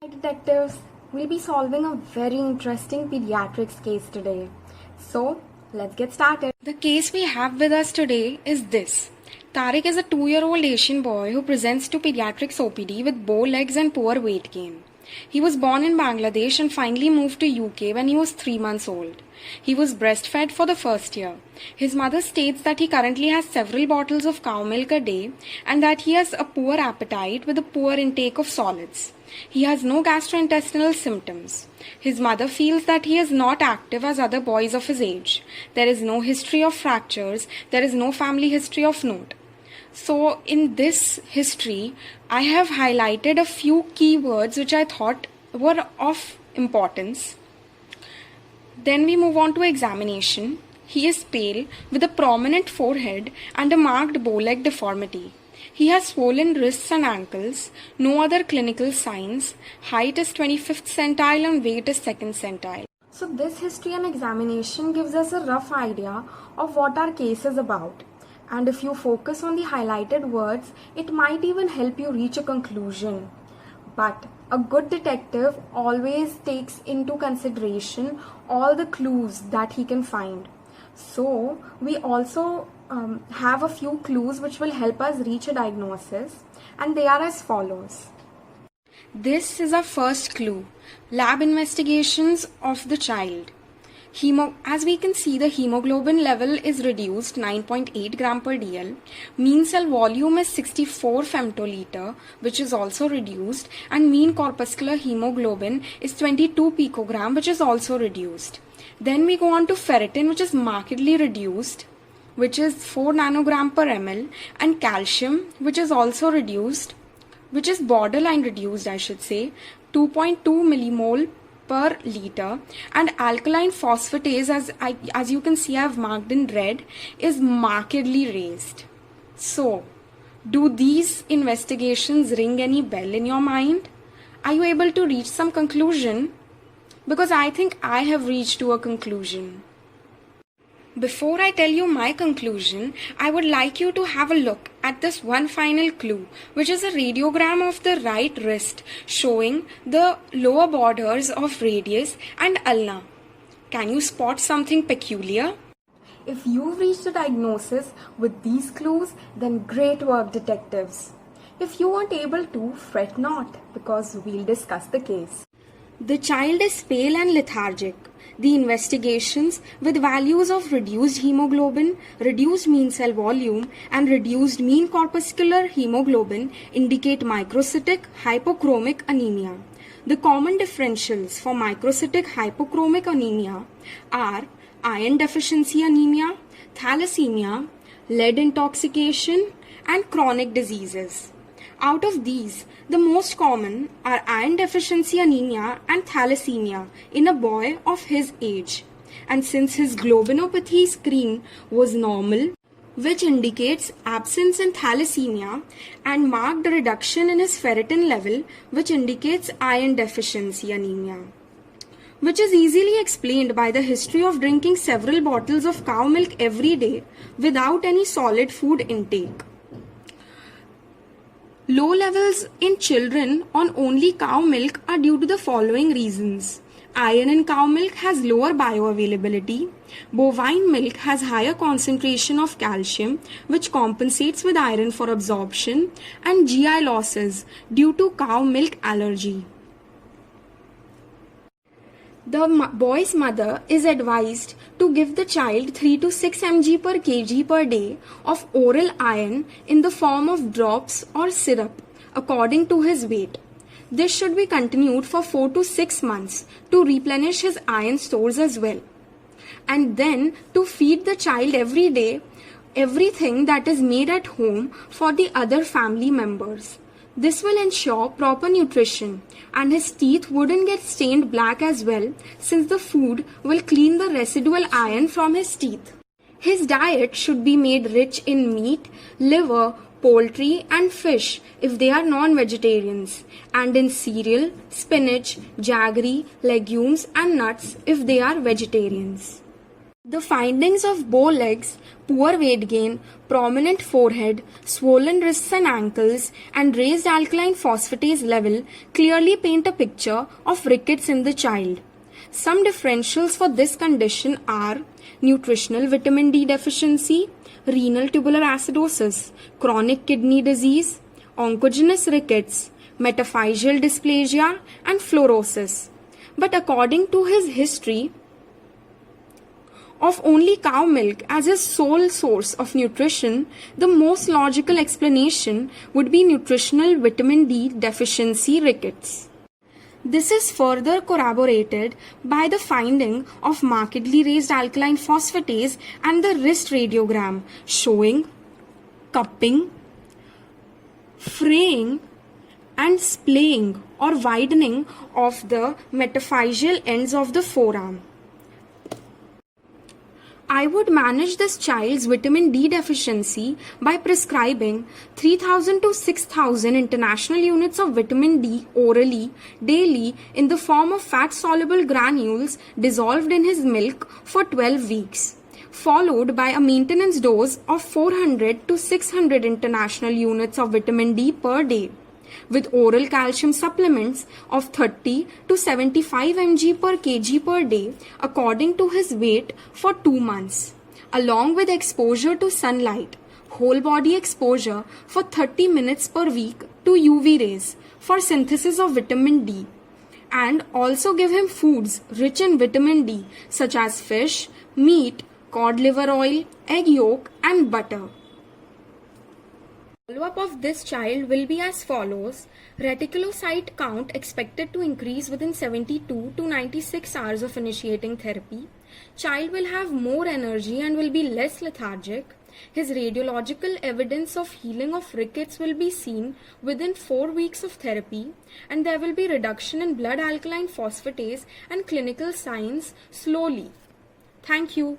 Detectives, we'll be solving a very interesting pediatrics case today. So, let's get started. The case we have with us today is this. Tariq is a 2-year-old Asian boy who presents to pediatrics OPD with bow legs and poor weight gain. He was born in Bangladesh and finally moved to UK when he was 3 months old. He was breastfed for the first year. His mother states that he currently has several bottles of cow milk a day and that he has a poor appetite with a poor intake of solids. He has no gastrointestinal symptoms. His mother feels that he is not active as other boys of his age. There is no history of fractures. There is no family history of note. So in this history, I have highlighted a few keywords which I thought were of importance. Then we move on to examination. He is pale with a prominent forehead and a marked bow-leg deformity. He has swollen wrists and ankles, no other clinical signs. Height is 25th centile and weight is 2nd centile. So this history and examination gives us a rough idea of what our case is about. And if you focus on the highlighted words, it might even help you reach a conclusion. But a good detective always takes into consideration all the clues that he can find. So we also have a few clues which will help us reach a diagnosis, and they are as follows. This is our first clue. Lab investigations of the child. As we can see, the hemoglobin level is reduced 9.8 gram per dl. Mean cell volume is 64 femtoliter, which is also reduced, and mean corpuscular hemoglobin is 22 picogram, which is also reduced. Then we go on to ferritin, which is markedly reduced, which is 4 nanogram per ml, and calcium, which is also reduced, which is borderline reduced, I should say, 2.2 millimole per liter, and alkaline phosphatase, as you can see I have marked in red, is markedly raised. So, do these investigations ring any bell in your mind? Are you able to reach some conclusion? Because I think I have reached to a conclusion. Before I tell you my conclusion, I would like you to have a look at this one final clue, which is a radiogram of the right wrist showing the lower borders of radius and ulna. Can you spot something peculiar? If you've reached a diagnosis with these clues, then great work, detectives. If you weren't able to, fret not, because we'll discuss the case. The child is pale and lethargic. The investigations with values of reduced hemoglobin, reduced mean cell volume, and reduced mean corpuscular hemoglobin indicate microcytic hypochromic anemia. The common differentials for microcytic hypochromic anemia are iron deficiency anemia, thalassemia, lead intoxication, and chronic diseases. Out of these, the most common are iron deficiency anemia and thalassemia in a boy of his age. And since his globinopathy screen was normal, which indicates absence in thalassemia, and marked reduction in his ferritin level, which indicates iron deficiency anemia, which is easily explained by the history of drinking several bottles of cow milk every day without any solid food intake. Low levels in children on only cow milk are due to the following reasons. Iron in cow milk has lower bioavailability. Bovine milk has higher concentration of calcium, which compensates with iron for absorption, and GI losses due to cow milk allergy. The boy's mother is advised to give the child 3 to 6 mg per kg per day of oral iron in the form of drops or syrup according to his weight. This should be continued for 4 to 6 months to replenish his iron stores as well. And then to feed the child every day everything that is made at home for the other family members. This will ensure proper nutrition, and his teeth wouldn't get stained black as well, since the food will clean the residual iron from his teeth. His diet should be made rich in meat, liver, poultry and fish if they are non-vegetarians, and in cereal, spinach, jaggery, legumes and nuts if they are vegetarians. The findings of bow legs, poor weight gain, prominent forehead, swollen wrists and ankles, and raised alkaline phosphatase level clearly paint a picture of rickets in the child. Some differentials for this condition are nutritional vitamin D deficiency, renal tubular acidosis, chronic kidney disease, oncogenesis rickets, metaphyseal dysplasia, and fluorosis. But according to his history of only cow milk as his sole source of nutrition, the most logical explanation would be nutritional vitamin D deficiency rickets. This is further corroborated by the finding of markedly raised alkaline phosphatase and the wrist radiogram showing cupping, fraying, and splaying or widening of the metaphyseal ends of the forearm. I would manage this child's vitamin D deficiency by prescribing 3000 to 6000 international units of vitamin D orally daily in the form of fat-soluble granules dissolved in his milk for 12 weeks, followed by a maintenance dose of 400 to 600 international units of vitamin D per day, with oral calcium supplements of 30 to 75 mg per kg per day according to his weight for 2 months, along with exposure to sunlight, whole body exposure for 30 minutes per week to UV rays for synthesis of vitamin D, and also give him foods rich in vitamin D such as fish, meat, cod liver oil, egg yolk, and butter. Follow-up of this child will be as follows. Reticulocyte count expected to increase within 72 to 96 hours of initiating therapy. Child will have more energy and will be less lethargic. His radiological evidence of healing of rickets will be seen within 4 weeks of therapy, and there will be reduction in blood alkaline phosphatase and clinical signs slowly. Thank you.